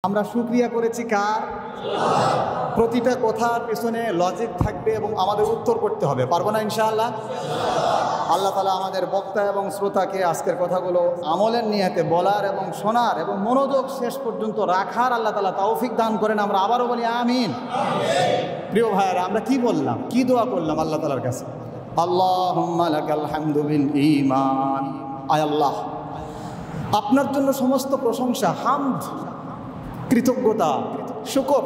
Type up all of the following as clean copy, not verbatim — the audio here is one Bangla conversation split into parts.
আমরা শুকরিয়া করেছি কার? প্রতিটা কথার পেছনে লজিক থাকবে এবং আমাদের উত্তর করতে হবে। পারবো না ইনশাআল্লাহ? আল্লাহ তাআলা আমাদের বক্তা এবং শ্রোতাকে আজকের কথাগুলো আমলের নিয়তে বলার এবং শোনার এবং মনোযোগ শেষ পর্যন্ত রাখার আল্লাহ তাআলা তৌফিক দান করেন। আমরা আবারও বলি আমিন। প্রিয় ভাইয়েরা, আমরা কি বললাম, কি দোয়া করলাম আল্লাহ তাআলার কাছে? আল্লাহুম্মা লাকাল হামদু বিল ঈমান। আয় আল্লাহ, আপনার জন্য সমস্ত প্রশংসা, হামদ, কৃতজ্ঞতা, শুকর,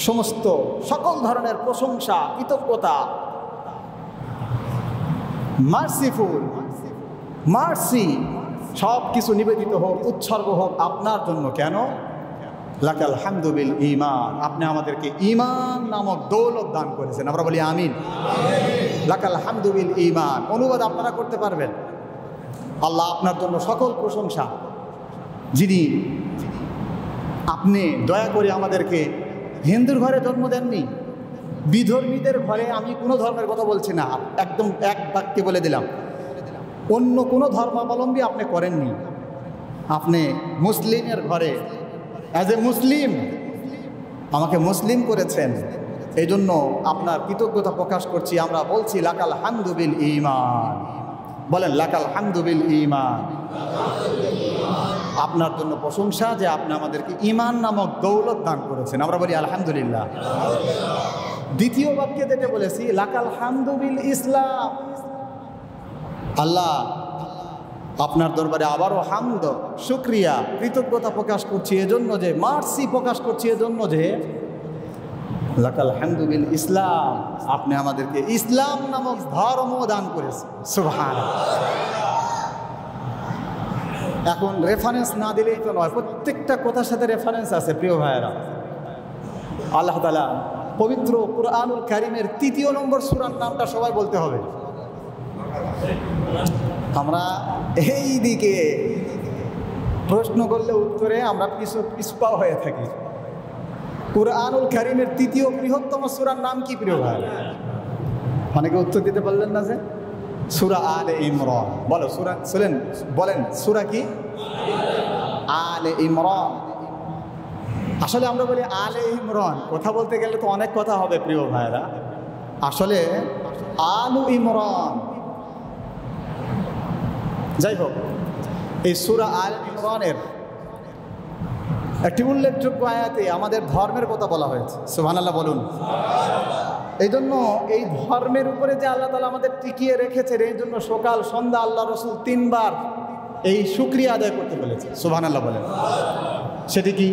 সমস্ত সকল ধরনের প্রশংসা, কৃতজ্ঞতা, মার্সিফুল, মার্সি, সব কিছু নিবেদিত হোক, উৎসর্গ হোক আপনার জন্য। কেন? লাকাল হামদু বিল ঈমান। আপনি আমাদেরকে ঈমান নামক দৌলত দান করেছেন। আমরা বলি আমিন। লাকাল হামদু বিল ঈমান অনুবাদ আপনারা করতে পারবেন। আল্লাহ আপনার জন্য সকল প্রশংসা, যিনি আপনি দয়া করে আমাদেরকে হিন্দুর ঘরে জন্ম দেননি, বিধর্মীদের ঘরে, আমি কোনো ধর্মের কথা বলছি না, একদম এক বাক্যে বলে দিলাম, অন্য কোনো ধর্মাবলম্বী আপনি করেননি। আপনি মুসলিমের ঘরে অ্যাজ এ মুসলিম আমাকে মুসলিম করেছেন। এই জন্য আপনার কৃতজ্ঞতা প্রকাশ করছি। আমরা বলছি লাকাল হামদু বিল ঈমান। বলেন লাকাল হামদু বিল ঈমান। আপনার জন্য প্রশংসা যে আপনি আমাদেরকে ঈমান নামক দৌলত দান করেছেন। আমরা বলি আলহামদুলিল্লাহ। দ্বিতীয় বাক্যে যেটা বলেছি লাকাল হামদু বিল ইসলাম। আল্লাহ আপনার দরবারে আবারও হামদ, শুকরিয়া, কৃতজ্ঞতা প্রকাশ করছি এজন্য যে, মার্সি প্রকাশ করছি এজন্য যে লাকাল হামদু বিল ইসলাম, আপনি আমাদেরকে ইসলাম নামক ধর্ম দান করেছেন। সুবহানাল্লাহ। এখন রেফারেন্স না দিলেই তো নয়, প্রত্যেকটা কথার সাথে রেফারেন্স আছে। প্রিয় ভাইয়েরা, আল্লাহ তাআলা পবিত্র কুরআনুল কারীমের ৩য় নম্বর সূরার নামটা সবাই বলতে হবে। আমরা এই দিকে প্রশ্ন করলে উত্তরে আমরা পিছপা হয়ে থাকি। কুরআনুল কারীমের ৩য় বৃহত্তম সূরার নাম কি প্রিয় ভাই? অনেকে উত্তর দিতে পারলেন না যে সূরা আলে ইমরান। বলো সূরা, শুনেন, বলেন সূরা কি? আলে ইমরান। আসলে আমরা বলি আলে ইমরান, কথা বলতে গেলে তো অনেক কথা হবে প্রিয় ভাইরা। আসলে আলু ইমরান। যাই হোক, এই সূরা আলে ইমরানের একটি উল্লেখযোগ্য আয়াতে আমাদের ধর্মের কথা বলা হয়েছে। সুবহানাল্লাহ বলুন। এই জন্য এই ধর্মের উপরে যে আল্লাহ তাআলা আমাদের টিকিয়ে রেখেছেন, এই জন্য সকাল সন্ধ্যা আল্লাহ রসুল 3 বার এই শুকরিয়া আদায় করতে বলেছে। সুবহানাল্লাহ বলেন। সেটি কি?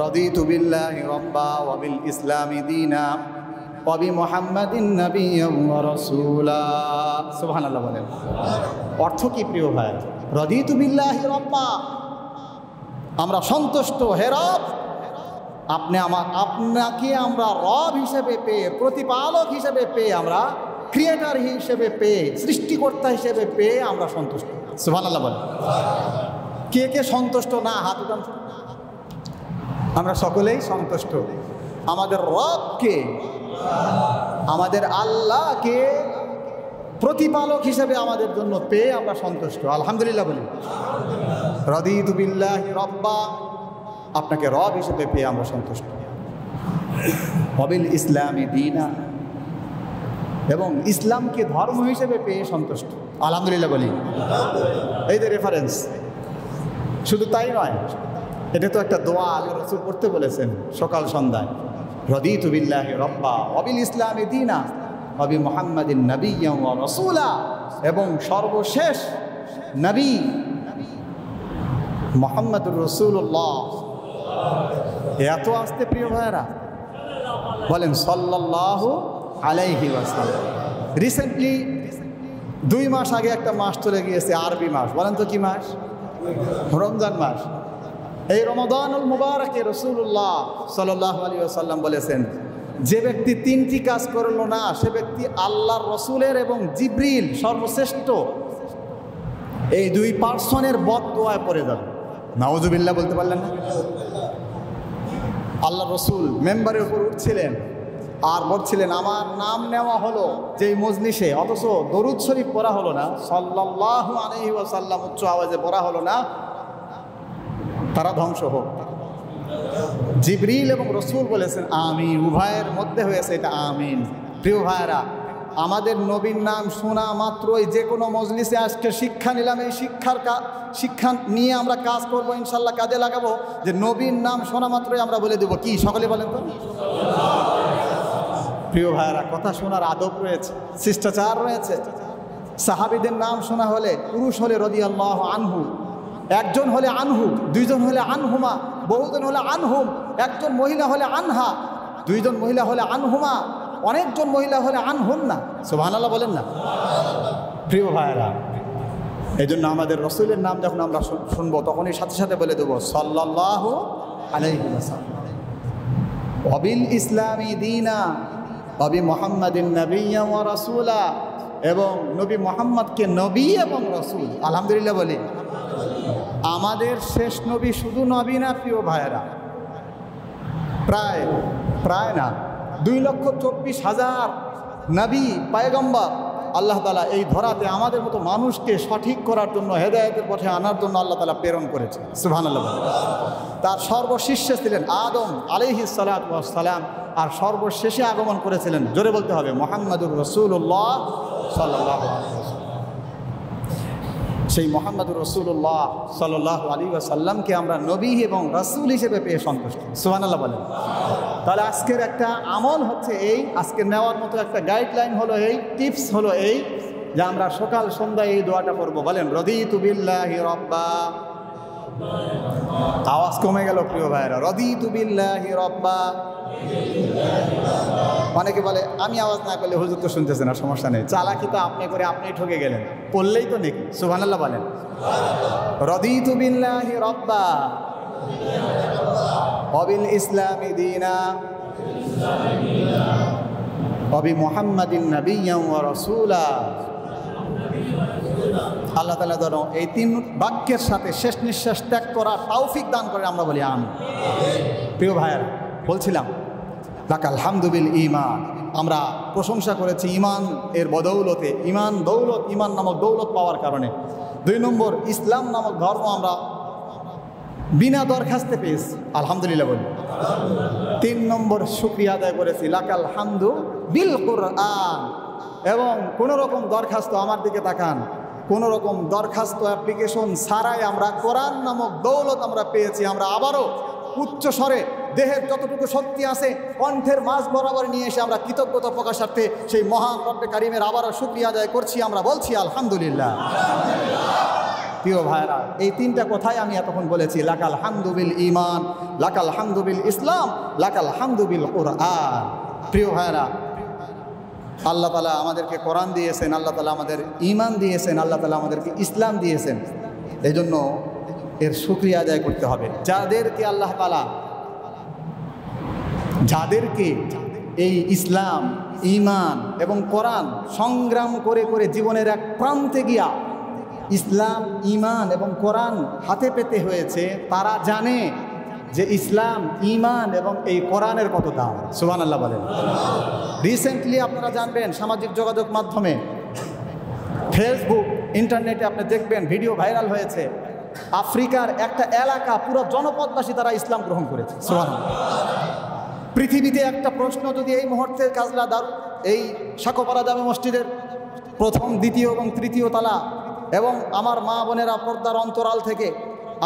রাদিতু বিল্লাহি রাব্বা ওয়া বিল ইসলামি দীনা ওয়া বি মুহাম্মাদিন নাবিয়্যান ওয়া রাসূলা। সুবহানাল্লাহ বলেন। অর্থ কি প্রিয় ভাই? রাদিতু বিল্লাহি রাব্বা, আমরা সন্তুষ্ট, হে রব, আপনাকে আমরা রব হিসেবে পেয়ে, প্রতিপালক হিসেবে পেয়ে, আমরা ক্রিয়েটার হিসেবে পেয়ে, সৃষ্টিকর্তা হিসেবে পেয়ে আমরা সন্তুষ্ট। সুবহানাল্লাহ বলেন। কে কে সন্তুষ্ট না? হাত উঠান। আমরা সকলেই সন্তুষ্ট। আমাদের রবকে, আমাদের আল্লাহকে প্রতিপালক হিসেবে আমাদের জন্য পেয়ে আমরা সন্তুষ্ট। আলহামদুলিল্লাহ বলি। রাদিতু বিল্লাহি রাব্বা, আপনাকে রব হিসেবে পেয়ে আমরা সন্তুষ্ট। ওয়া বিল ইসলামি দীনা, এবং ইসলামকে ধর্ম হিসেবে পেয়ে সন্তুষ্ট। আলহামদুলিল্লাহ বলি। এই যে রেফারেন্স, শুধু তাই নয়, এটা তো একটা দোয়া আল্লাহ রাসূল পড়তে বলেছেন সকাল সন্ধ্যায়। রাদিতু বিল্লাহি রাব্বা ওয়া বিল ইসলামি দীনা ওয়া বি মুহাম্মাদিন নাবিয়্যান ওয়া রাসূলা, এবং সর্বশেষ নবী মুহাম্মদুর রাসূলুল্লাহ। এত আসতে প্রিয় ভাইরা বলেন সাল্লাল্লাহু আলাইহি ওয়াসাল্লাম। রিসেন্টলি 2 মাস আগে একটা মাস চলে গিয়েছে, আরবি মাস। বলেন তো কি মাস? রমজান মাস। এই রমাদানুল মুবারকে রাসূলুল্লাহ সাল্লাল্লাহু আলাইহি ওয়াসাল্লাম বলেছেন, যে ব্যক্তি 3টি কাজ করলো না, সে ব্যক্তি আল্লাহর রসুলের এবং জিবরিল সর্বশ্রেষ্ঠ এই 2 পার্সনের বদদোয়ায় পড়ে যাবে। নাউজুবিল্লাহ বলতে পারলেন না? আল্লাহ রসুল মেম্বারের উপর উঠছিলেন আর বলছিলেন, আমার নাম নেওয়া হলো যেই মজলিসে, অথচ দরুদ শরীফ পড়া হলো না, সাল্লাল্লাহু আলাইহি ওয়াসাল্লাম উচ্চ আওয়াজে পড়া হলো না। তারা ধ্বংস হোক। জিবরিল এবং রসুল বলেছেন আমিন, উভয়ের মধ্যে হয়েছে এটা আমিন। প্রিয় ভাইরা, আমাদের নবীর নাম শোনা মাত্রই যে কোনো মজলিসে আজকে শিক্ষা নিলাম, এই শিক্ষা নিয়ে আমরা কাজ করব ইনশাল্লাহ, কাজে লাগাবো। যে নবীর নাম শোনা মাত্রই আমরা বলে দেবো কি, সকলে বলেন তো। প্রিয় ভাইরা, কথা শোনার আদব রয়েছে, শিষ্টাচার রয়েছে। সাহাবীদের নাম শোনা হলে, পুরুষ হলে রাদিয়াল্লাহু আনহু, একজন হলে আনহু, দুইজন হলে আনহুমা, বহুজন হলে আনহুম, একজন মহিলা হলে আনহা, দুইজন মহিলা হলে আনহুমা, অনেকজন মহিলা হলে আনহুন্না। সুবহানাল্লাহ বলেন না। প্রিয় ভাইরা, এই জন্য আমাদের রসুলের নাম যখন আমরা শুনবো তখনই সাথে সাথে বলে দেবো সাল্লাল্লাহু আলাইহি ওয়াসাল্লাম, ওয়াবিল ইসলামি দীনা ওয়াবি মুহাম্মাদিন নাবিয়্যা ওয়া রাসূলা, এবং নবী মুহাম্মদকে নবী এবং রসুল। আলহামদুলিল্লাহ বলি। আমাদের শেষ নবী শুধু নবী না প্রিয় ভাইয়েরা, প্রায় না 2,24,000 নবী পয়গম্বর আল্লাহ তাআলা এই ধরাতে আমাদের মতো মানুষকে সঠিক করার জন্য, হেদায়েতের পথে আনার জন্য আল্লাহ তাআলা প্রেরণ করেছে। সুবহানাল্লাহ। তার সর্বশিষ্যে ছিলেন আদম আলাইহিস সালাতু ওয়াস সালাম, আর সর্বশেষে আগমন করেছিলেন, জোরে বলতে হবে, মুহাম্মাদুর রাসূলুল্লাহ সাল্লাল্লাহু আলাইহি ওয়াসাল্লাম। সেই মুহাম্মাদুর রাসূলুল্লাহ সাল্লাল্লাহু আলাইহি ওয়াসাল্লামকে আমরা নবী এবং রাসূল হিসেবে পেয়ে সন্তুষ্ট। সুবহানাল্লাহ বলেন। তাহলে আজকের একটা আমল হচ্ছে এই, আজকে নেওয়ার মতো একটা গাইডলাইন হলো এই, টিপস হলো এই, যে আমরা সকাল সন্ধ্যায় এই দোয়াটা করবো। বলেন রাদিতু বিল্লাহি রাব্বা। আওয়াজ কমে গেল প্রিয় ভাইরা। রাদিতু বিল্লাহি রাব্বা। অনেকে বলে আমি আওয়াজ না করলে হুজুর তো শুনতেছে না, সমস্যা নেই, চালাকি তো আপনি করে আপনি ঠকে গেলেন, বললেই তো নাকি। সুবহানাল্লাহ বলেন। রাদিতু বিল্লাহি রাব্বা ওয়াবিল ইসলামি দীনা ওয়াবি মুহাম্মাদিন নাবিয়্যান ওয়া রাসূলা। আল্লাহ তাআলা যেন এই 3 বাক্যের সাথে শেষ নিঃশ্বাস ত্যাগ করার তৌফিক দান করে, আমরা বলি আমিন। প্রিয় ভাইয়েরা, বলছিলাম লাকাল হামদু বিল ঈমান, আমরা প্রশংসা করেছি ঈমান এর বদৌলতে, ঈমান নামক দৌলত পাওয়ার কারণে। 2 নম্বর, ইসলাম নামক ধর্ম আমরা বিনা দরখাস্তে পেয়েছি, আলহামদুলিল্লাহ বলি। 3 নম্বর, শুকরিয়া আদায় করেছি লাকাল হামদু বিল কুরআন, এবং কোনো রকম দরখাস্ত, আমার দিকে তাকান, কোনো রকম দরখাস্ত অ্যাপ্লিকেশন ছাড়াই আমরা কোরআন নামক দৌলত আমরা পেয়েছি। আমরা আবারও উচ্চ স্বরে দেহের যতটুকু শক্তি আছে কণ্ঠের মাঝ বরাবর নিয়ে এসে আমরা কৃতজ্ঞতা প্রকাশার্থে সেই মহান রব্বে কারিমের আবারও শুকরিয়া আদায় করছি, আমরা বলছি আলহামদুলিল্লাহ। প্রিয় ভাইরা, এই 3টা কথাই আমি এতক্ষণ বলেছি, লাকাল হামদু বিল ঈমান, লাকাল হামদু বিল ইসলাম, লাকাল হামদু বিল কুরআন। প্রিয় ভাইরা, আল্লাহ তাআলা আমাদেরকে কোরআন দিয়েছেন, আল্লাহ তাআলা আমাদের ঈমান দিয়েছেন, আল্লাহ তাআলা আমাদেরকে ইসলাম দিয়েছেন। এই জন্য এর শুকরিয়া আদায় করতে হবে। যাদেরকে আল্লাহ তাআলা, যাদেরকে এই ইসলাম, ঈমান এবং কোরআন সংগ্রাম করে করে জীবনের এক প্রান্তে গিয়া ইসলাম, ঈমান এবং কোরআন হাতে পেতে হয়েছে, তারা জানে যে ইসলাম, ঈমান এবং এই কোরআনের কত দাম। সুবহানাল্লাহ বলেন। রিসেন্টলি আপনারা জানবেন, সামাজিক যোগাযোগ মাধ্যমে, ফেসবুক, ইন্টারনেটে আপনি দেখবেন ভিডিও ভাইরাল হয়েছে, আফ্রিকার একটা এলাকা পুরো জনপদবাসী তারা ইসলাম গ্রহণ করেছে। সুবহানাল্লাহ। পৃথিবীতে একটা প্রশ্ন যদি এই মুহূর্তের কাজলা দার এই শাকোপাড়া জামে মসজিদের 1ম, 2য় এবং 3য় তলা, এবং আমার মা বোনেরা পর্দার অন্তরাল থেকে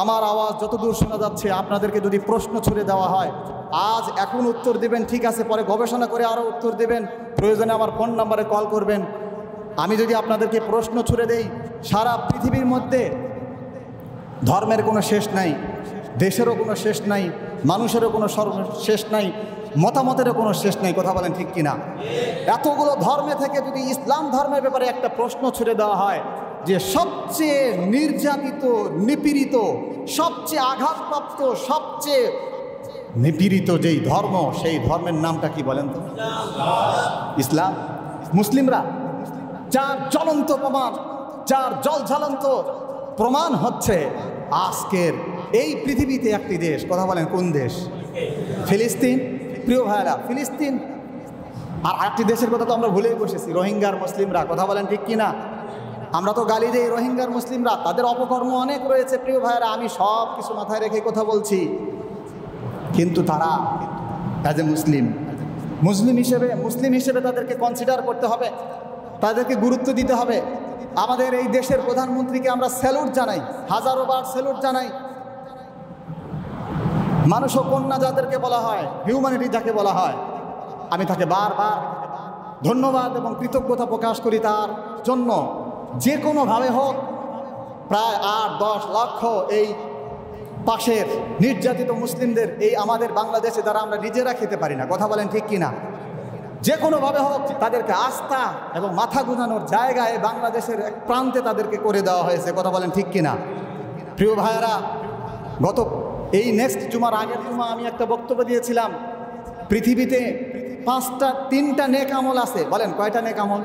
আমার আওয়াজ যতদূর শোনা যাচ্ছে, আপনাদেরকে যদি প্রশ্ন ছুড়ে দেওয়া হয়, আজ এখন উত্তর দেবেন, ঠিক আছে, পরে গবেষণা করে আরও উত্তর দেবেন, প্রয়োজনে আমার ফোন নাম্বারে কল করবেন। আমি যদি আপনাদেরকে প্রশ্ন ছুড়ে দেই, সারা পৃথিবীর মধ্যে ধর্মের কোনো শেষ নাই, দেশেরও কোনো শেষ নাই, মানুষেরও কোনো শেষ নাই, মতামতেরও কোনো শেষ নাই। কথা বলেন ঠিক কিনা? এতগুলো ধর্মে থেকে যদি ইসলাম ধর্মের ব্যাপারে একটা প্রশ্ন ছুড়ে দেওয়া হয় যে সবচেয়ে নির্যাতিত, নিপীড়িত, সবচেয়ে আঘাতপ্রাপ্ত, সবচেয়ে নিপীড়িত যেই ধর্ম, সেই ধর্মের নামটা কি বলেন তো? ইসলাম। মুসলিমরা যার জ্বলন্ত প্রমাণ, যার জলঝালন্ত প্রমাণ হচ্ছে আজকের এই পৃথিবীতে একটি দেশ। কথা বলেন কোন দেশ? ফিলিস্তিন। প্রিয় ভাইরা, ফিলিস্তিন। আর একটি দেশের কথা তো আমরা ভুলেই বসেছি, রোহিঙ্গার মুসলিমরা। কথা বলেন ঠিক কিনা? আমরা তো গালি দিই রোহিঙ্গার মুসলিমরা, তাদের অপকর্ম অনেক রয়েছে প্রিয় ভাইয়েরা, আমি সব কিছু মাথায় রেখে কথা বলছি। কিন্তু তারা অ্যাজ এ মুসলিম হিসেবে তাদেরকে কনসিডার করতে হবে, তাদেরকে গুরুত্ব দিতে হবে। আমাদের এই দেশের প্রধানমন্ত্রীকে আমরা স্যালুট জানাই, হাজারো বার স্যালুট জানাই। মানুষ ও কন্যা যাদেরকে বলা হয়, হিউম্যানিটি যাকে বলা হয়, আমি তাকে বারবার ধন্যবাদ এবং কৃতজ্ঞতা প্রকাশ করি তার জন্য। যে কোনোভাবে হোক, প্রায় 8-10 লক্ষ এই পাশের নির্যাতিত মুসলিমদের এই আমাদের বাংলাদেশে যারা আমরা নিজেরা খেতে পারি না, কথা বলেন ঠিক কিনা, যে কোনোভাবে হোক তাদেরকে আস্থা এবং মাথা গুঁজানোর জায়গায় বাংলাদেশের এক প্রান্তে তাদেরকে করে দেওয়া হয়েছে, কথা বলেন ঠিক কিনা। প্রিয় ভাইয়েরা, গত এই নেক্সট জুমার আগের জুমা আমি একটা বক্তব্য দিয়েছিলাম, পৃথিবীতে 3টা নেক আমল আছে। বলেন কয়টা নেক আমল?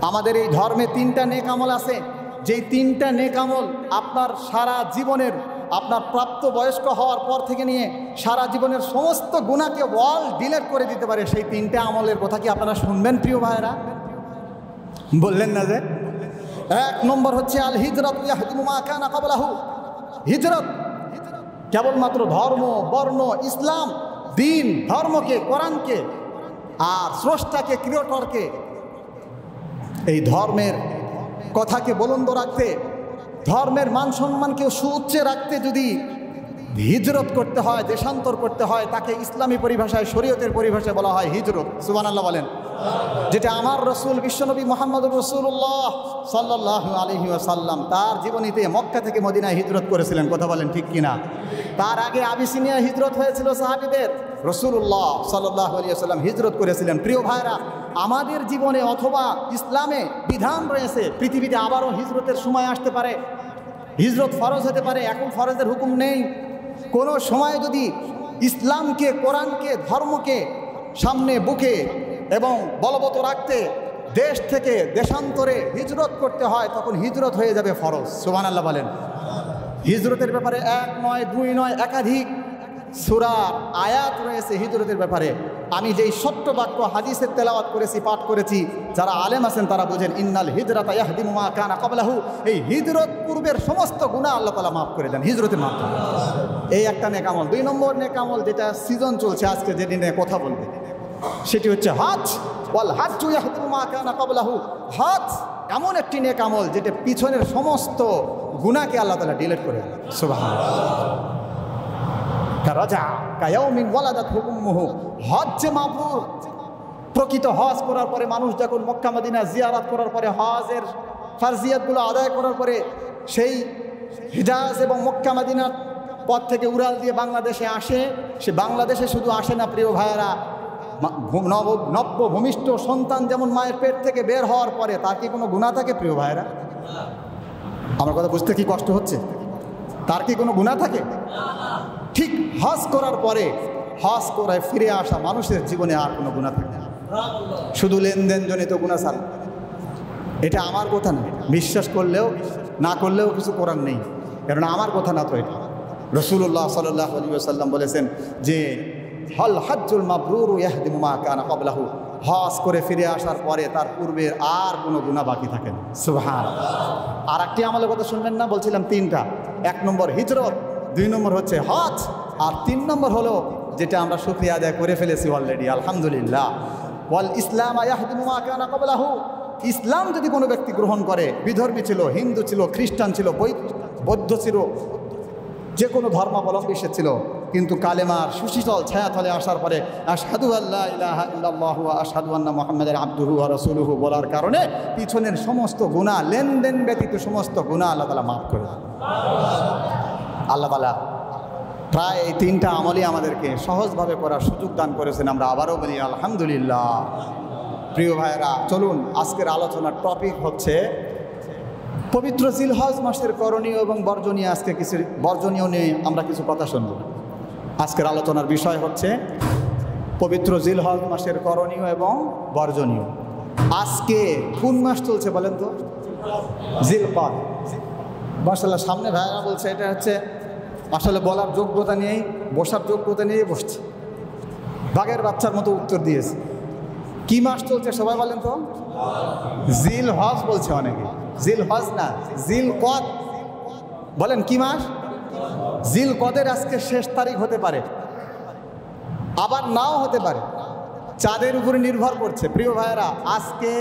আমাদের এই ধর্মে 3টা নেক আমল আছে, যেই 3টা নেক আমল আপনার সারা জীবনের, আপনার প্রাপ্ত বয়স্ক হওয়ার পর থেকে নিয়ে সারা জীবনের সমস্ত গুনাহকে ওয়াল ডিলিট করে দিতে পারে। সেই 3টা আমলের কথা কি আপনারা শুনবেন প্রিয় ভাইয়েরা? বললেন না যে? 1 নম্বর হচ্ছে আল হিজরত ইয়াহদিমু মা কানা ক্বাবলাহু। হিজরত কেবলমাত্র ধর্ম, বর্ণ, ইসলাম, দিন, ধর্মকে, কোরআনকে আর স্রষ্টাকে, ক্রিয়েটরকে, এই ধর্মের কথাকে বুলন্দ রাখতে, ধর্মের মান সম্মানকে সুউচ্চে রাখতে যদি হিজরত করতে হয়, দেশান্তর করতে হয়, তাকে ইসলামী পরিভাষায়, শরীয়তের পরিভাষায় বলা হয় হিজরত। সুবহানাল্লাহ বলেন। যেটা আমার রসুল বিশ্বনবী মুহাম্মদুর রাসূলুল্লাহ সাল্লাল্লাহু আলাইহি ওয়াসাল্লাম তার জীবনীতে মক্কা থেকে মদিনায় হিজরত করেছিলেন, কথা বলেন ঠিক কিনা। তার আগে আবিসিনিয়া হিজরত হয়েছিল সাহাবীদের, রাসূলুল্লাহ সাল্লাল্লাহু আলাইহি ওয়াসাল্লাম হিজরত করেছিলেন। প্রিয় ভাইরা, আমাদের জীবনে অথবা ইসলামে বিধান রয়েছে পৃথিবীতে আবারও হিজরতের সময় আসতে পারে, হিজরত ফরজ হতে পারে। এখন ফরজের হুকুম নেই। কোনো সময় যদি ইসলামকে, কোরআনকে, ধর্মকে সামনে বুকে এবং বলবৎ রাখতে দেশ থেকে দেশান্তরে হিজরত করতে হয়, তখন হিজরত হয়ে যাবে ফরজ। সুবহানাল্লাহ বলেন। হিজরতের ব্যাপারে 1 নয় 2 নয় একাধিক সূরার আয়াত রয়েছে হিজরতের ব্যাপারে। আমি যেই সত্য বাক্য হাদিসের তেলাওয়াত করেছি, পাঠ করেছি, যারা আলেম আছেন তারা বোঝেন, ইন্নাল হিজরাতা ইয়াহদিমু মা কানা ক্বাবলাহু। এই হিজরত পূর্বের সমস্ত গুনাহ আল্লাহ তাআলা মাফ করে দেন হিজরতের মাধ্যমে। এই একটা নেক আমল। 2 নম্বর নেক আমল, যেটা সিজন চলছে আজকে, যেটি নিয়ে কথা বলবে, সেটি হচ্ছে হজ। ওয়াল হাজ্জু ইয়াহদিমু মা কানা ক্বাবলাহু। হজ এমন একটি নেক আমল যেটা পিছনের সমস্ত গুনাহকে আল্লাহ তাআলা ডিলিট করে দেন। সুবহানাল্লাহ। কারাজা কায়াউমিন ওয়ালাদাতহু উম্মুহু। হজ যে মাবরুর, প্রকৃত হজ করার পরে মানুষ যখন মক্কা মদিনা জিয়ারত করার পরে, হজের ফারজিয়াতগুলো আদায় করার পরে সেই হিজাজ এবং মক্কা মদিনার পথ থেকে উড়াল দিয়ে বাংলাদেশে আসে, সে বাংলাদেশে শুধু আসে না প্রিয় ভাইয়েরা, নব্য ভূমিষ্ঠ সন্তান যেমন মায়ের পেট থেকে বের হওয়ার পরে তার কি কোনো গুনাহ থাকে প্রিয় ভাইয়েরা? আমার কথা বুঝতে কি কষ্ট হচ্ছে? তার কি কোনো গুনাহ থাকে? ঠিক হজ করার পরে, হজ করায় ফিরে আসা মানুষের জীবনে আর কোনো গুনাহ থাকে না, শুধু লেনদেনজনিত গুনাহ ছাড়া। এটা আমার কথা না, বিশ্বাস করলেও না করলেও কিছু করার নেই, কারণ আমার কথা না তো এটা। রাসূলুল্লাহ সাল্লাল্লাহু আলাইহি ওয়াসাল্লাম বলেছেন যে হল হজ্জুল মাবরুর ইয়াহদিমু মা কানা ক্বাবলাহু। হজ করে ফিরে আসার পরে তার পূর্বের আর কোনো গুনাহ বাকি থাকে না। সুবহানাল্লাহ। আর একটি আমলের কথা শুনবেন না, বলছিলাম 3টা। 1 নম্বর হিজরত, 2 নম্বর হচ্ছে হজ, আর 3 নম্বর হলো যেটা আমরা শুকরিয়া আদায় করে ফেলেছি অলরেডি, আলহামদুলিল্লাহ। ওয়াল ইসলাম ইয়াহদিমু মা কানা ক্বাবলাহু। ইসলাম যদি কোনো ব্যক্তি গ্রহণ করে, বিধর্মী ছিল, হিন্দু ছিল, খ্রিস্টান ছিল, বৌদ্ধ ছিল, যে কোনো ধর্মাবলম্বী সে ছিল, কিন্তু কালেমার সুশীতল ছায়াতলে আসার পরে আশহাদু আল্লা ইলাহা ইল্লাল্লাহু ওয়া আশহাদু আন্না মুহাম্মাদান আবদুহু ওয়া রাসূলুহু বলার কারণে পিছনের সমস্ত গুনাহ, লেনদেন ব্যতীত সমস্ত গুনাহ আল্লাহ তাআলা মাফ করে দেন। আল্লাহ তাআলা প্রায় এই 3টা আমলই আমাদেরকে সহজভাবে করার সুযোগ দান করেছেন। আমরা আবারও বলি আলহামদুলিল্লাহ। প্রিয় ভাইয়েরা, চলুন আজকের আলোচনার টপিক হচ্ছে পবিত্র জিলহজ মাসের করণীয় এবং বর্জনীয়। আজকে কিছু বর্জনীয় নিয়ে আমরা কিছু কথা শুনব। আজকের আলোচনার বিষয় হচ্ছে পবিত্র জিলহজ মাসের করণীয় এবং বর্জনীয়। আজকে কোন মাস চলছে বলেন তো? জিলকদ। মাশাআল্লাহ, সামনে ভাইয়েরা বলছে এটা হচ্ছে আসলে বলার যোগ্যতা নিয়েই, বসার যোগ্যতা নিয়েই বসছে, বাঘের বাচ্চার মতো উত্তর দিয়েছে। কি মাস চলছে সবাই বলেন তো? জিলহজ বলছে অনেকে। জিল হজ না, জিল কদ। বলেন কি মাস? জিল কদের আজকে শেষ তারিখ হতে পারে, আবার নাও হতে পারে, চাঁদের উপরে নির্ভর করছে। প্রিয় ভাইয়েরা, আজকে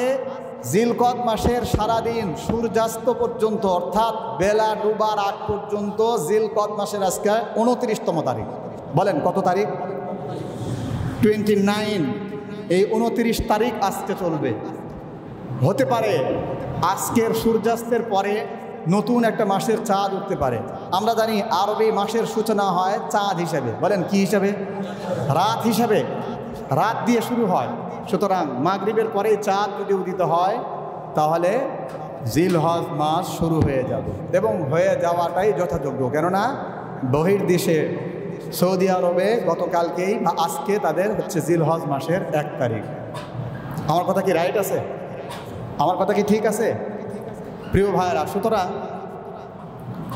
জিলকদ মাসের সারাদিন সূর্যাস্ত পর্যন্ত, অর্থাৎ বেলা ডুবার আগ পর্যন্ত জিলকদ মাসের আজকে 29তম তারিখ। বলেন কত তারিখ? 29। এই 29 তারিখ আজকে চলবে। হতে পারে আজকের সূর্যাস্তের পরে নতুন একটা মাসের চাঁদ উঠতে পারে। আমরা জানি আরবি মাসের সূচনা হয় চাঁদ হিসেবে। বলেন কি হিসাবে? রাত হিসাবে, রাত দিয়ে শুরু হয়। সুতরাং মাগরিবের পরে চাঁদ যদি উদিত হয় তাহলে জিলহজ মাস শুরু হয়ে যাবে, এবং হয়ে যাওয়াটাই যথাযোগ্য। কেননা বহির্দেশে সৌদি আরবে গতকালকেই বা আজকে তাদের হচ্ছে জিলহজ মাসের 1 তারিখ। আমার কথা কি রাইট আছে? আমার কথা কি ঠিক আছে? প্রিয় ভাইয়েরা, সুতরাং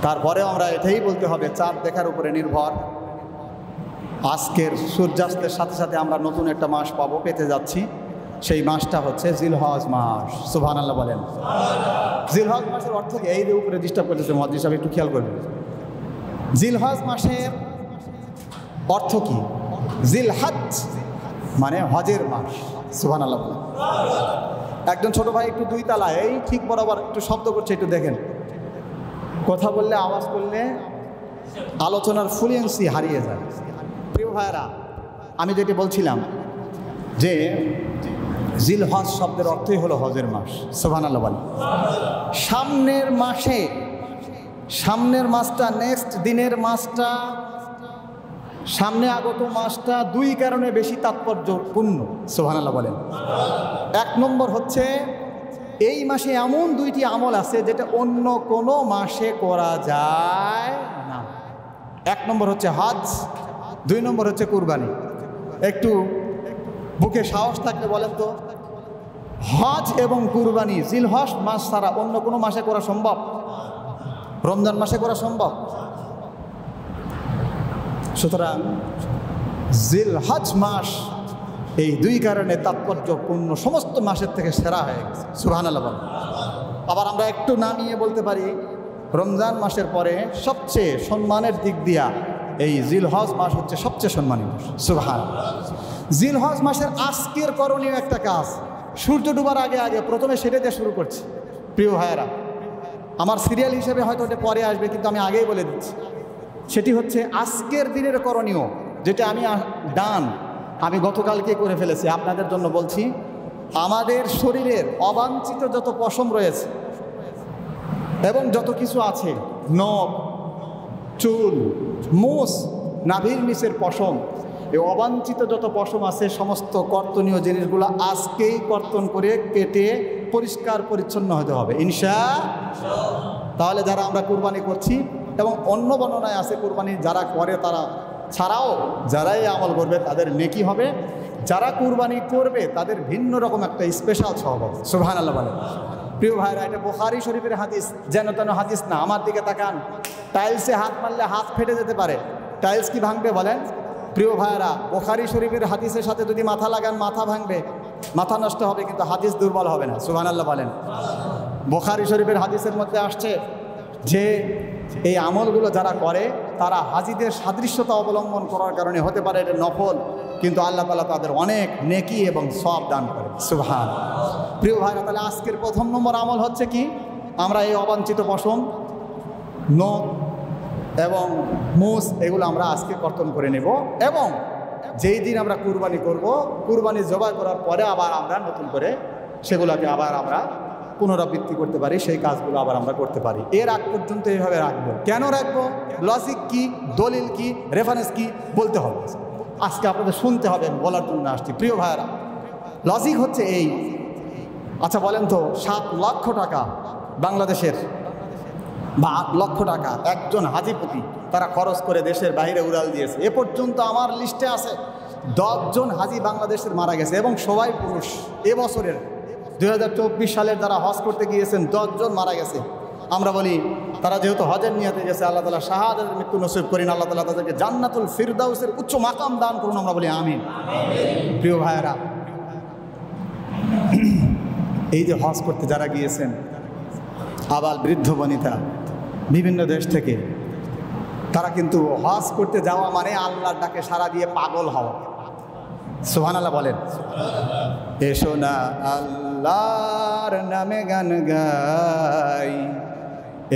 তারপরেও আমরা এটাই বলতে হবে, চাঁদ দেখার উপরে নির্ভর। আজকের সূর্যাস্তের সাথে সাথে আমরা নতুন একটা মাস পাবো, পেতে যাচ্ছি। সেই মাসটা হচ্ছে জিলহজ মাস। সুবহানাল্লাহ বলেন। জিলহজ মাসের অর্থ কি? এই যে উপরে ডিস্টার্ব করতেছে মুয়াজ্জিন সাহেব, একটু খেয়াল করবেন। জিলহজ মাসের অর্থ কি? জিলহজ মানে হজের মাস। সুবহানাল্লাহ বলেন। একজন ছোট ভাই একটু 2 তালায় এই ঠিক বরাবর একটু শব্দ করছে, একটু দেখেন। কথা বললে, আওয়াজ করলে আলোচনার ফ্লুয়েন্সি হারিয়ে যায়। প্রিয় ভাইয়েরা, আমি যেটি বলছিলাম যে জিলহজ শব্দের অর্থই হলো হজের মাস। সুবহানাল্লাহ বলেন। সামনের মাসে, সামনের মাসটা, নেক্সট দিনের মাসটা, সামনে আগত মাসটা 2 কারণে বেশি তাৎপর্যপূর্ণ। সুবহানাল্লাহ বলেন। 1 নম্বর হচ্ছে এই মাসে এমন 2টি আমল আছে যেটা অন্য কোনো মাসে করা যায় না। 1 নম্বর হচ্ছে হজ, 2 নম্বর হচ্ছে কুরবানি। একটু বুকে সাহস থাকলে বলেন তো, হজ এবং কুরবানি জিলহজ মাস ছাড়া অন্য কোনো মাসে করা সম্ভব? রমজান মাসে করা সম্ভব? সুতরাং জিলহজ মাস এই 2 কারণে তাৎপর্যপূর্ণ, সমস্ত মাসের থেকে সেরা হয়ে গেছে। সুবহানাল্লাহ বলেন। আবার আমরা একটু নামিয়ে বলতে পারি, রমজান মাসের পরে সবচেয়ে সম্মানের দিক দিয়া এই জিলহজ মাস হচ্ছে সবচেয়ে সম্মানী মাস। সুবহানাল্লাহ। জিলহজ মাসের আজকের করণীয় একটা কাজ, সূর্য ডুবার আগে আগে প্রথমে সেটা দিয়ে শুরু করছি। প্রিয় ভাইয়েরা, আমার সিরিয়াল হিসেবে হয়তো ওটা পরে আসবে, কিন্তু আমি আগেই বলে দিচ্ছি। সেটি হচ্ছে আজকের দিনের করণীয়, যেটা আমি গতকালকে করে ফেলেছি, আপনাদের জন্য বলছি। আমাদের শরীরের অবাঞ্ছিত যত পশম রয়েছে এবং যত কিছু আছে, নখ, চুল, মুছ, নাভির নিচের পশম, এই অবাঞ্ছিত যত পশম আছে সমস্ত কর্তনীয় জিনিসগুলো আজকেই কর্তন করে কেটে পরিষ্কার পরিচ্ছন্ন হতে হবে ইনশাআল্লাহ। তাহলে যারা আমরা কুরবানি করছি, এবং অন্য বর্ণনায় আছে কুরবানি যারা করে তারা ছাড়াও যারাই আমল করবে তাদের নেকি হবে, যারা কুরবানি করবে তাদের ভিন্ন রকম একটা স্পেশাল সওয়াব হবে। সুবহানাল্লাহ বলেন। প্রিয় ভাইরা, এটা বুখারী শরীফের হাদিস, যেন তেন হাদিস না। আমার দিকে তাকান, টাইলসে হাত মারলে হাত ফেটে যেতে পারে, টাইলস কি ভাঙবে বলেন? প্রিয় ভাইরা, বুখারী শরীফের হাদিসের সাথে যদি মাথা লাগান মাথা ভাঙবে, মাথা নষ্ট হবে, কিন্তু হাদিস দুর্বল হবে না। সুবহানাল্লাহ বলেন। বুখারী শরীফের হাদিসের মধ্যে আসছে যে এই আমলগুলো যারা করে তারা হাজিদের সাদৃশ্যতা অবলম্বন করার কারণে হতে পারে এটা নফল, কিন্তু আল্লাহ তাআলা তাদের অনেক নেকি এবং সওয়াব দান করে। সুবহানাল্লাহ। প্রিয় ভাইরা, তাহলে আজকের 1 নম্বর আমল হচ্ছে কি? আমরা এই অবাঞ্ছিত পশম, নখ এবং মুছ এগুলো আমরা আজকে কর্তন করে নেব, এবং যেই দিন আমরা কুরবানি করব, কুরবানি জবাই করার পরে আবার আমরা নতুন করে সেগুলোকে আবার আমরা পুনরাবৃত্তি করতে পারি, সেই কাজগুলো আবার আমরা করতে পারি। এর আগ পর্যন্ত এইভাবে রাখবো। কেন রাখবো? লজিক কি, দলিল কি, রেফারেন্স কি বলতে হবে। আজকে আপনাদের শুনতে হবে, বলার জন্য আসছি। প্রিয় ভাইয়েরা, লজিক হচ্ছে এই। আচ্ছা বলেন তো, 7 লক্ষ টাকা বাংলাদেশের বা 8 লক্ষ টাকা একজন হাজিপতি তারা খরচ করে দেশের বাইরে উড়াল দিয়েছে। এ পর্যন্ত আমার লিস্টে আছে 10 জন হাজি বাংলাদেশের মারা গেছে, এবং সবাই পুরুষ। এবছরের 2024 সালের যারা হজ করতে গিয়েছেন 10 জন মারা গেছে। আমরা বলি তারা যেহেতু হজের নিয়তে গেছে, আল্লাহ তাআলা শাহাদাতের মৃত্যু নসিব করেন, আল্লাহ তাআলা তাদেরকে জান্নাতুল ফিরদাউসের উচ্চ মাকাম দান করুন, আমরা বলি আমিন। প্রিয় ভাইয়েরা, এই যে হজ করতে যারা গিয়েছেন আবার বৃদ্ধ বনিতা বিভিন্ন দেশ থেকে, তারা কিন্তু হজ করতে যাওয়া মানে আল্লাহর ডাকে সাড়া দিয়ে পাগল হওয়া। সুবহানাল্লাহ বলেন। এসো না আল্লাহর নামে গান গাই,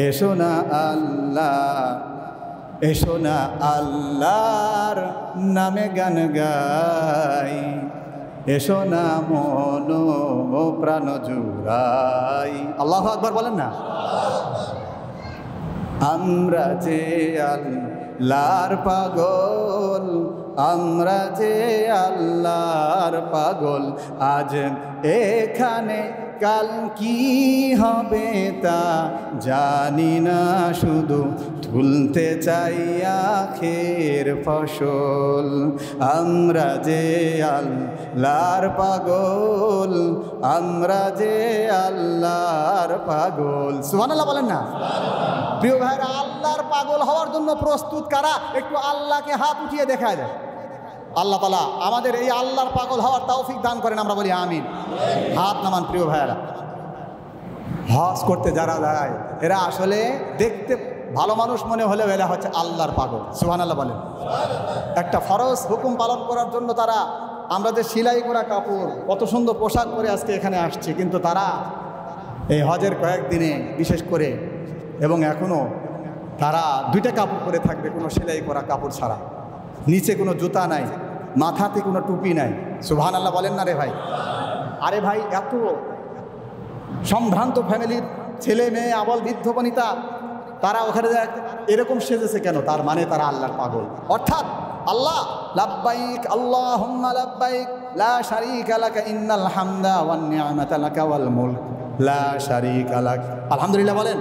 এসো না এসো না আল্লাহর নামে গান গাই, এসো না মন প্রাণ জুড়াই। আল্লাহু আকবার বলেন না। আমরা যে আল্লাহর পাগল, আমরা যে আল্লাহর পাগল, আজ এখানে কাল কি হবে তা জানি না, শুধু তুলতে চাই আখের ফসল। আমরা যে আল্লাহর পাগল, আমরা যে আল্লাহর পাগল। সুবহানাল্লাহ বলেন না। প্রিয় ভাইরা, আল্লাহর পাগল হওয়ার জন্য প্রস্তুত কারা? একটু আল্লাহকে হাত উঠিয়ে দেখা যায়। আল্লাহ তাআলা আমাদের এই আল্লাহর পাগল হওয়ার তৌফিক দান করেন, আমরা বলি আমিন। হাত নামান প্রিয় ভাইরা। হজ করতে যারা যায় এরা আসলে দেখতে ভালো মানুষ মনে হলেও এরা হচ্ছে আল্লাহর পাগল। সুবহানাল্লাহ বলেন। একটা ফরজ হুকুম পালন করার জন্য তারা, আমরা যে সেলাই করা কাপড়, কত সুন্দর পোশাক পরে আজকে এখানে আসছে, কিন্তু তারা এই হজের কয়েকদিনে বিশেষ করে এবং এখনও তারা দুইটা কাপড় পরে থাকবে, কোনো সেলাই করা কাপড় ছাড়া। নিচে কোনো জুতা নাই, মাথাতে কোনো টুপি নাই। সুবহানাল্লাহ বলেন না রে ভাই। আরে ভাই, এত সম্ভ্রান্ত ফ্যামিলির ছেলে মেয়ে, আবল বৃদ্ধ বনিতা, তারা ওখানে এরকম সেজেছে কেন? তার মানে তারা আল্লাহর পাগল। অর্থাৎ আল্লাহ লাব্বাইক আল্লাহুম্মা লাব্বাইক লা শারীকা লাকা ইন্নাল হামদা ওয়ান নি'মাতা লাকা ওয়াল মুলক লা শারীকা লাক। আলহামদুলিল্লাহ বলেন।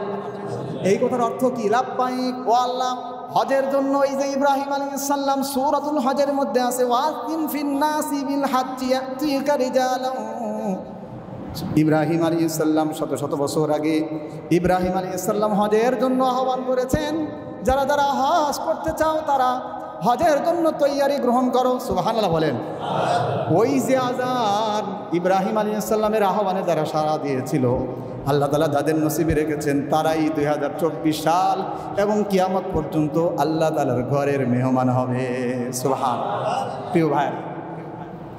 এই কথার অর্থ কি? লাব্বাইক ও আল্লাহ, হজের জন্য এই যে ইব্রাহিম আলাইহিস সালাম সূরাতুল হজের মধ্যে আছে, ওয়াযিন ফিন নাসি বিল হজ্জি ইয়াতিকা রিজালান। ইব্রাহিম আলাইহিস সালাম শত শত বছর আগে ইব্রাহিম আলাইহিস সালাম হজের জন্য আহ্বান করেছেন, যারা যারা হজ করতে চাও তারা হজের জন্য তৈয়ারি গ্রহণ করো। সুবহানাল্লাহ বলেন। ওই যে আযান ইব্রাহিম আলাইহিস সালামের আহ্বানে যারা সাড়া দিয়েছিল, আল্লাহ তাআলা যাদের নসিবে রেখেছেন তারাই 2024 সাল এবং কিয়ামত পর্যন্ত আল্লাহ তাআলার ঘরের মেহমান হবে। সুবহানাল্লাহ। প্রিয় ভাই,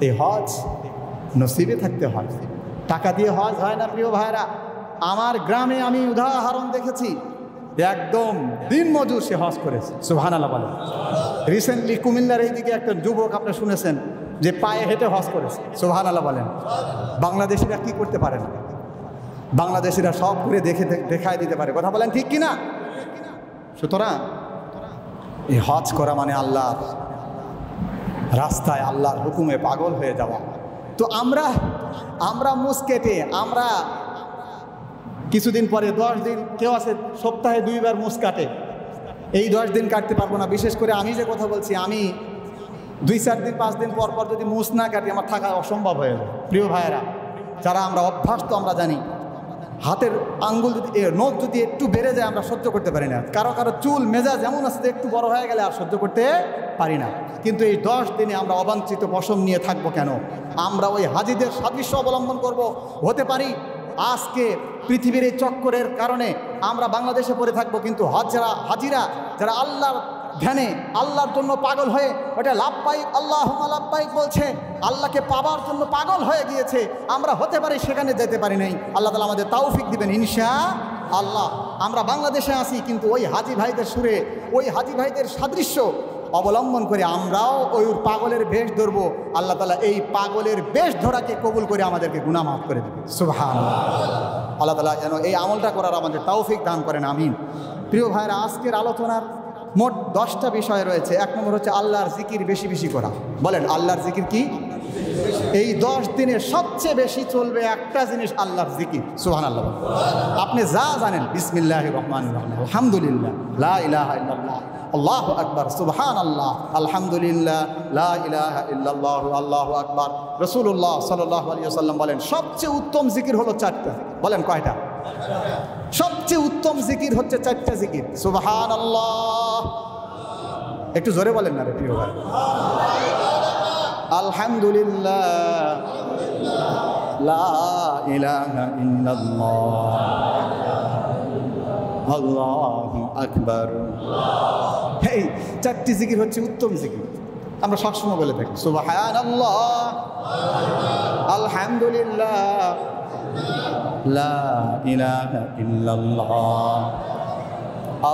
এই হজ নসিবে থাকতে হয়, টাকা দিয়ে হজ হয় না প্রিয় ভাইরা। আমার গ্রামে আমি উদাহরণ দেখেছি, একদম দিনমজুর সে হজ করেছে। সুবহানাল্লাহ বলেন। রিসেন্টলি কুমিল্লার এইদিকে একটা যুবক, আপনি শুনেছেন, যে পায়ে হেঁটে হজ করেছে। সুবহানাল্লাহ বলেন। বাংলাদেশিরা কি করতে পারে না? বাংলাদেশিরা সব করে দেখায় দিতে পারে। কথা বলেন ঠিক কিনা? সুতরাং এই হজ করা মানে আল্লাহর রাস্তায় আল্লাহর হুকুমে পাগল হয়ে যাওয়া। তো আমরা মুসকেটে, আমরা কিছুদিন পরে 10 দিন, কেউ আছে সপ্তাহে 2 বার মুস কাটে, এই 10 দিন কাটতে পারবো না। বিশেষ করে আমি যে কথা বলছি, আমি 2-4 দিন 5 দিন পর পর যদি মুস না কাটি আমার থাকা অসম্ভব হয়ে যায়। প্রিয় ভাইয়েরা, যারা আমরা অভ্যাস, তো আমরা জানি হাতের আঙ্গুল যদি, নখ যদি একটু বেড়ে যায় আমরা সহ্য করতে পারি না। কারো কারো চুল মেজাজ যেমন আছে, একটু বড় হয়ে গেলে আর সহ্য করতে পারি না। কিন্তু এই 10 দিনে আমরা অবাঞ্ছিত পশম নিয়ে থাকবো কেন? আমরা ওই হাজিদের সাদৃশ্য অবলম্বন করব। হতে পারি আজকে পৃথিবীর এই চক্করের কারণে আমরা বাংলাদেশে পড়ে থাকবো, কিন্তু হাজিরা যারা আল্লাহর ধ্যানে, আল্লাহর জন্য পাগল হয়ে ওটা লাব্বাইক আল্লাহুম্মা লাব্বাইক বলছে, আল্লাহকে পাবার জন্য পাগল হয়ে গিয়েছে, আমরা হতে পারি সেখানে যেতে পারি নাই। আল্লাহ তাআলা আমাদের তৌফিক দিবেন ইনশাআল্লাহ। আমরা বাংলাদেশে আসি, কিন্তু ওই হাজি ভাইদের সুরে, ওই হাজি ভাইদের সাদৃশ্য অবলম্বন করে আমরাও ওই পাগলের বেশ ধরবো। আল্লাহ তাআলা এই পাগলের বেশ ধরাকে কবুল করে আমাদেরকে গুনাহ মাফ করে দেবেন। সুবহানাল্লাহ। আল্লাহ তাআলা যেন এই আমলটা করার আমাদের তৌফিক দান করেন, আমিন। প্রিয় ভাইরা, আজকের আলোচনার মোট 10টা বিষয় রয়েছে। 1 নম্বর হচ্ছে আল্লাহর জিকির বেশি বেশি করা। বলেন, আল্লাহর জিকির কি? এই 10 দিনে সবচেয়ে বেশি চলবে একটা জিনিস, আল্লাহর জিকির। সুবহানাল্লাহ। আপনি যা জানেন, বিসমিল্লাহির রহমানির রহিম, আলহামদুলিল্লাহ, লা ইলাহা ইল্লাল্লাহ, আল্লাহু আকবার, সুবহানাল্লাহ, আলহামদুলিল্লাহ, লা ইলাহা ইল্লাল্লাহ, আল্লাহু আকবার। রাসূলুল্লাহ সাল্লাল্লাহু আলাইহি ওয়াসাল্লাম বলেন সবচেয়ে উত্তম জিকির হলো 4টা। বলেন কয়টা? সবচেয়ে উত্তম জিকির হচ্ছে 4টা জিকির। সুবহানাল্লাহ। একটু জোরে বলেন না রে প্রিয় ভাই। আলহামদুলিল্লাহ, লা ইলাহা ইল্লাল্লাহ, আল্লাহু আকবার। এই চারটি জিকির হচ্ছে উত্তম জিকির, আমরা সবসময় বলে থাকি সুবহানাল্লাহ, আলহামদুলিল্লাহ, লা ইলাহা ইল্লাল্লাহ,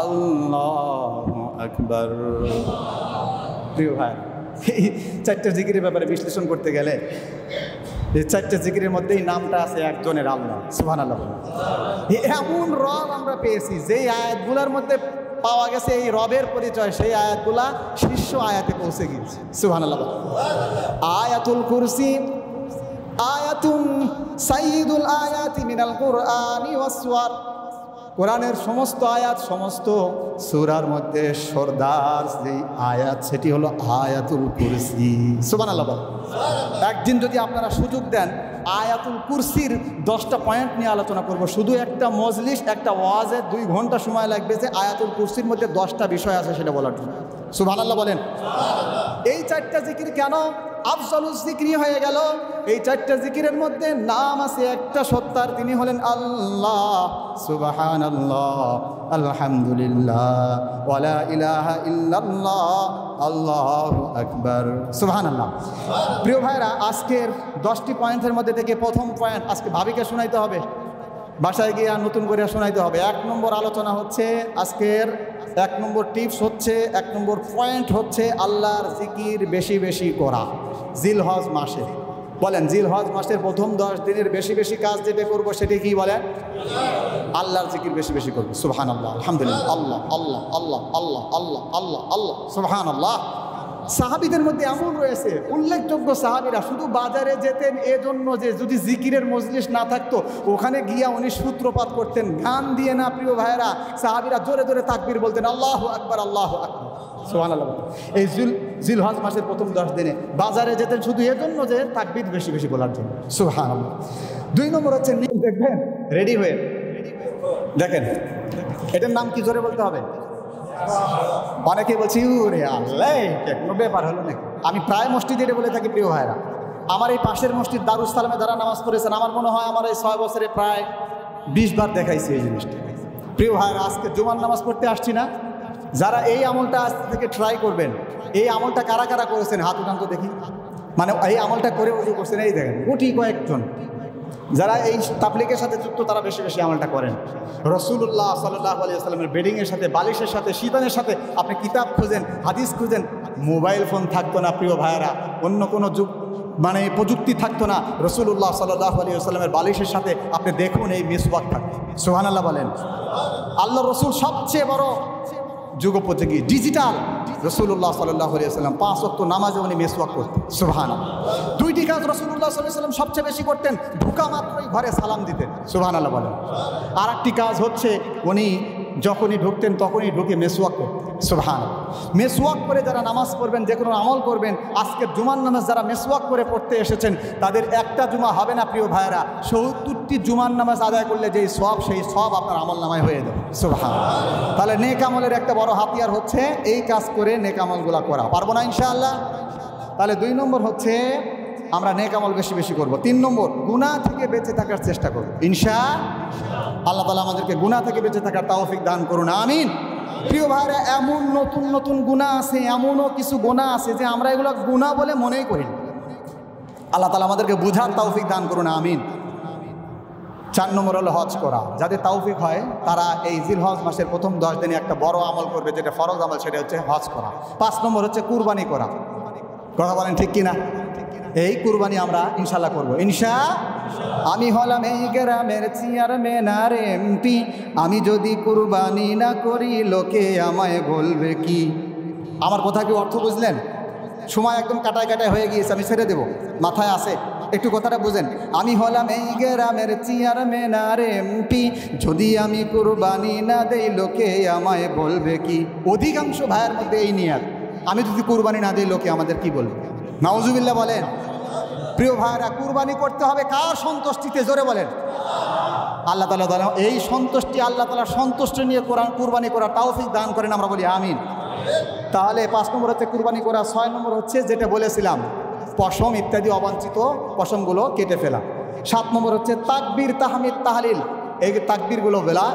আল্লাহু আকবার। প্রিয় ভাই, এই চারটা জিকিরের ব্যাপারে বিশ্লেষণ করতে গেলে এই চারটা জিকিরের মধ্যেই নামটা আছে একজনের, আল্লাহ। সুবহানাল্লাহ। এমন রব আমরা পেয়েছি যেই আয়াতগুলোর মধ্যে পাওয়া গেছে এই রবের পরিচয়, সেই আয়াতগুলা শীর্ষ আয়াতে পৌঁছে গিয়েছে। সুবহানাল্লাহ। আয়াতুল কুরসি আয়াতুন সাইয়্যিদুল আয়াতি মিনাল কুরআনি ওয়াস সুওয়ার। কোরআনের সমস্ত আয়াত, সমস্ত সূরার মধ্যে সরদার যেই আয়াত সেটি হলো আয়াতুল কুরসি। সুবহানাল্লাহ। একদিন যদি আপনারা সুযোগ দেন আয়াতুল কুরসির 10টা পয়েন্ট নিয়ে আলোচনা করব। শুধু একটা মজলিস, একটা ওয়াজে 2 ঘন্টা সময় লাগবে যে আয়াতুল কুরসির মধ্যে 10টা বিষয় আছে সেটা বলার জন্য। সুবহানাল্লাহ বলেন। এই 4টা জিকির কেন আফজালুজ জিকির হয়ে গেল? এই 4টা জিকিরের মধ্যে নাম আছে একটা সত্তার, তিনি হলেন আল্লাহ। সুবহানাল্লাহ, আলহামদুলিল্লাহ, ওয়ালা ইলাহা ইল্লাল্লাহ, আল্লাহু আকবার। সুবহানাল্লাহ। প্রিয় ভাইরা, আজকের 10টি পয়েন্টের মধ্যে থেকে প্রথম পয়েন্ট আজকে ভাবিকে শোনাইতে হবে, বাসায় গিয়ে আর নতুন করে শোনাইতে হবে। 1 নম্বর আলোচনা হচ্ছে আজকের 1 নম্বর টিপস হচ্ছে, 1 নম্বর পয়েন্ট হচ্ছে আল্লাহর জিকির বেশি বেশি করা জিলহজ মাসে। বলেন, জিলহজ মাসের প্রথম 10 দিনের বেশি বেশি কাজ যেটা করবো সেটি কি বলেন? আল্লাহর জিকির বেশি বেশি করবো। সুবহানাল্লাহ, আলহামদুলিল্লাহ, আল্লাহ আল্লাহ আল্লাহ আল্লাহ আল্লাহ আল্লাহ আল্লাহ। সুবহানাল্লাহ। সাহাবীদের মধ্যে এমন রয়েছে উল্লেখযোগ্য সাহাবীরা শুধু বাজারে যেতেন এজন্য যে যদি জিকিরের মজলিস না থাকতো ওখানে গিয়া উনি সূত্রপাত করতেন, গান দিয়ে না। প্রিয় ভাইয়েরা, সাহাবীরা জোরে জোরে তাকবীর বলতেন, আল্লাহু আকবার, আল্লাহু আকবার। সুবহানাল্লাহ। এই জিলহজ মাসের প্রথম 10 দিনে বাজারে যেতেন শুধু এজন্য যে তাকবীর বেশি বেশি বলার জন্য। সুবহানাল্লাহ। 2 নম্বর হচ্ছে দেখবেন রেডি হয়ে দেখেন, এটার নাম কি জোরে বলতে হবে? অনেকে বলছি ওরে আল্লাহ কোনো ব্যাপার হলো নাকি। আমি প্রায় মসজিদে বলে থাকি প্রিয় ভাইরা, আমার এই পাশের মসজিদ দারুস সালামে যারা নামাজ পড়েছেন আমার মনে হয় আমার এই 6 বছরে প্রায় 20 বার দেখাইছি এই জিনিসটা। প্রিয় ভাইরা, আজকে জুমার নামাজ পড়তে আসছি না, যারা এই আমলটা আজ থেকে ট্রাই করবেন, এই আমলটা কারা কারা করেছেন হাত উঠান তো দেখি। মানে এই আমলটা করে উজু করছেন, এই দেখেন গুটি কয়েকজন। যারা এই তাবলীগের সাথে যুক্ত তারা বেশি বেশি আমলটা করেন। রাসূলুল্লাহ সাল্লাল্লাহু আলাইহি ওয়াসাল্লামের বেডিংয়ের সাথে, বালিশের সাথে, শীতানের সাথে আপনি কিতাব খুঁজেন, হাদিস খুঁজেন, মোবাইল ফোন থাকতো না প্রিয় ভাইয়েরা, অন্য কোনো মানে প্রযুক্তি থাকতো না। রাসূলুল্লাহ সাল্লাল্লাহু আলাইহি ওয়াসাল্লামের বালিশের সাথে আপনি দেখুন এই মিসওয়াক থাকতো। সুবহানাল্লাহ বলেন। আল্লাহ রসুল সবচেয়ে বড় যুগোপযোগী ডিজিটাল রাসূলুল্লাহ সাল্লাল্লাহু আলাইহি ওয়াসাল্লাম 5 ওয়াক্ত নামাজে উনি মিসওয়াক করতেন। সুবহানাল্লাহ। 2টি কাজ রাসূলুল্লাহ সাল্লাল্লাহু আলাইহি ওয়াসাল্লাম সবচেয়ে বেশি করতেন, ঢোকা মাত্রই ঘরে সালাম দিতেন। সুবহানাল্লাহ বলেন। আর একটি কাজ হচ্ছে উনি যখনই ঢুকতেন তখনই ঢুকে মেসওয়াক করতেন। সুবহানাল্লাহ। মেসওয়াক করে যারা নামাজ পড়বেন, যে কোনো আমল করবেন, আজকের জুমার নামাজ যারা মেসওয়াক করে পড়তে এসেছেন তাদের একটা জুমা হবে না প্রিয় ভাইয়েরা, 70টি জুমার নামাজ আদায় করলে যেই সওয়াব সেই সওয়াব আপনার আমল নামায় হয়ে যাবে। সুবহানাল্লাহ। তাহলে নেক আমলের একটা বড় হাতিয়ার হচ্ছে এই কাজ করে নেক আমলগুলো করা। পারবো না ইনশাআল্লাহ? তাহলে 2 নম্বর হচ্ছে আমরা নেক আমল বেশি বেশি করব। 3 নম্বর গুনাহ থেকে বেঁচে থাকার চেষ্টা করব ইনশাআল্লাহ। আল্লাহ তাআলা আমাদেরকে গুনাহ থেকে বেঁচে থাকার তৌফিক দান করুন, আমিন। প্রিয় ভাইরা, এমন নতুন নতুন গুনাহ আছে, এমনও কিছু গুনাহ আছে যে আমরা এগুলো গুনাহ বলে মনেই করি না। আল্লাহ তাআলা আমাদেরকে বুঝার তৌফিক দান করুন, আমিন। 4 নম্বর হলো হজ করা। যাদের তৌফিক হয় তারা এই জিলহজ মাসের প্রথম 10 দিনে একটা বড় আমল করবে, যেটা ফরজ আমল, সেটা হচ্ছে হজ করা। 5 নম্বর হচ্ছে কুরবানি করা। কথা বলেন ঠিক কিনা? এই কুরবানি আমরা ইনশাআল্লাহ করব। আমি হলাম এই গ্রামের চেয়ারম্যান আর এমপি, আমি যদি কুরবানি না করি লোকে আমায় বলবে কি? আমার কথা কি অর্থ বুঝলেন? সময় একদম কাটায় কাটায় হয়ে গিয়েছে, আমি ছেড়ে দেব, মাথায় আসে, একটু কথাটা বুঝেন। আমি হলাম এই গ্রামের চেয়ারম্যান আর এমপি, যদি আমি কুরবানি না দেই লোকে আমায় বলবে কি? অধিকাংশ ভাইয়ের মধ্যে এই নিয়ত, আমি যদি কুরবানি না দিই লোকে আমাদের কি বলবে? নাউজুবিল্লাহ বলেন। প্রিয় ভাইরা, কুরবানি করতে হবে কার সন্তুষ্টিতে? জোরে বলেন। আল্লাহ তাআলা এই সন্তুষ্টি, আল্লাহ তাআলা সন্তুষ্টি নিয়ে কুরবানি করার তৌফিক দান করেন, আমরা বলি আমিন। তাহলে 5 নম্বর হচ্ছে কুরবানি করা। 6 নম্বর হচ্ছে যেটা বলেছিলাম পশম ইত্যাদি অবাঞ্ছিত পশমগুলো কেটে ফেলা। 7 নম্বর হচ্ছে তাকবীর, তাহমিদ, তাহলিল, এই তাকবীরগুলো বলা।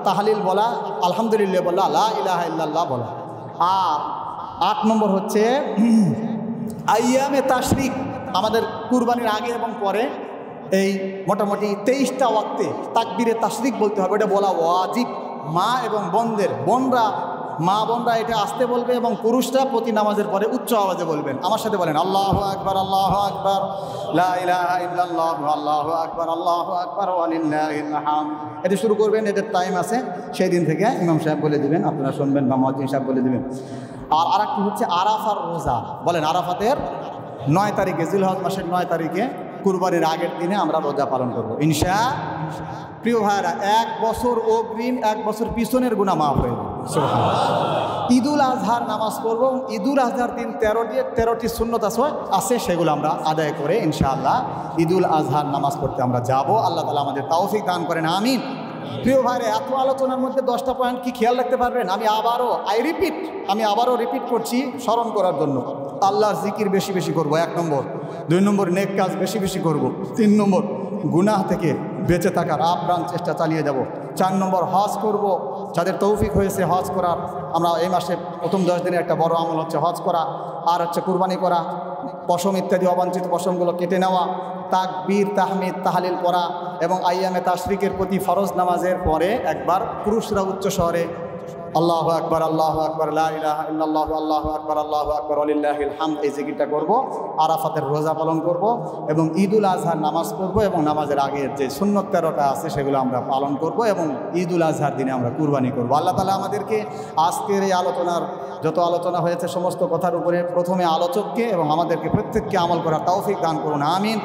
তাহলিল বলা, আলহামদুলিল্লাহ বলা, লা ইলাহা ইল্লাল্লাহ বলা। আর 8 নম্বর হচ্ছে আইয়ামে তাশরিক, আমাদের কুরবানির আগে এবং পরে এই মোটামুটি 23টা ওয়াক্তে তাকবীরে তাশরিক বলতে হবে, এটা বলা ওয়াজিব। মা এবং মা বোনরা এটা আসতে বলবে এবং পুরুষরা প্রতি নামাজের পরে উচ্চ আওয়াজে বলবেন। আমার সাথে বলেন আল্লাহু আকবার, আল্লাহু আকবার, লা ইলাহা ইল্লাল্লাহ, আল্লাহু আকবার, আল্লাহু আকবার, ওয়া লিল্লাহিল হামদ। এটা শুরু করবেন, এটার টাইম আছে, সেই দিন থেকে ইমাম সাহেব বলে দিবেন, আপনারা শুনবেন বা মুয়াজ্জিন সাহেব বলে দিবেন। আর আরেকটি হচ্ছে আরাফার রোজা। বলেন আরাফাতের 9 তারিখে, জিলহজ মাসের 9 তারিখে কুরবানির আগের দিনে আমরা রোজা পালন করব ইনশাআল্লাহ। প্রিয় ভাইরা, 1 বছর অগ্রিম 1 বছর পিছনের গুনাহ মাফ হয়ে যাবে। ঈদুল আজহার নামাজ পড়ব, ঈদুল আজহার দিন 13টি সুন্নত আছে, সেগুলো আমরা আদায় করে ইনশাআল্লাহ ঈদুল আজহার নামাজ পড়তে আমরা যাব। আল্লাহ তাআলা আমাদের তৌফিক দান করেন, আমিন। প্রিয় ভাইরা, এত আলোচনার মধ্যে 10টা পয়েন্ট কি খেয়াল রাখতে পারবেন? আমি আবারও রিপিট করছি স্মরণ করার জন্য। আল্লাহর জিকির বেশি বেশি করব, 1 নম্বর। 2 নম্বর, নেক কাজ বেশি বেশি করব। 3 নম্বর, গুনাহ থেকে বেঁচে থাকার আপ্রাণ চেষ্টা চালিয়ে যাব। 4 নম্বর, হজ করব। যাদের তৌফিক হয়েছে হজ করার, আমরা এই মাসে প্রথম 10 দিনের একটা বড় আমল হচ্ছে হজ করা, আর হচ্ছে কুরবানি করা, পশম ইত্যাদি অবাঞ্ছিত পশমগুলো কেটে নেওয়া, তাকবীর, তাহমিদ, তাহলিল পড়া এবং আইয়ামে তাশরিকের প্রতি ফরজ নামাজের পরে একবার পুরুষরা উচ্চ স্বরে আল্লাহু আকবার, আল্লাহু আকবার, লা ইলাহা ইল্লাল্লাহ, আল্লাহু আকবার, আল্লাহু আকবার, ওয়া লিল্লাহিল হামদ, এই জিকিরটা করব। আরাফাতের রোজা পালন করব এবং ঈদুল আজহার নামাজ পড়ব এবং নামাজের আগের যে সুন্নত 13টা আছে সেগুলো আমরা পালন করব এবং ঈদুল আজহার দিনে আমরা কুরবানি করব। আল্লাহ তাআলা আমাদেরকে আজকের এই যত আলোচনা হয়েছে সমস্ত কথার উপরে প্রথমে আলোচককে এবং আমাদেরকে প্রত্যেককে আমল করার তৌফিক দান করুন, আমিন।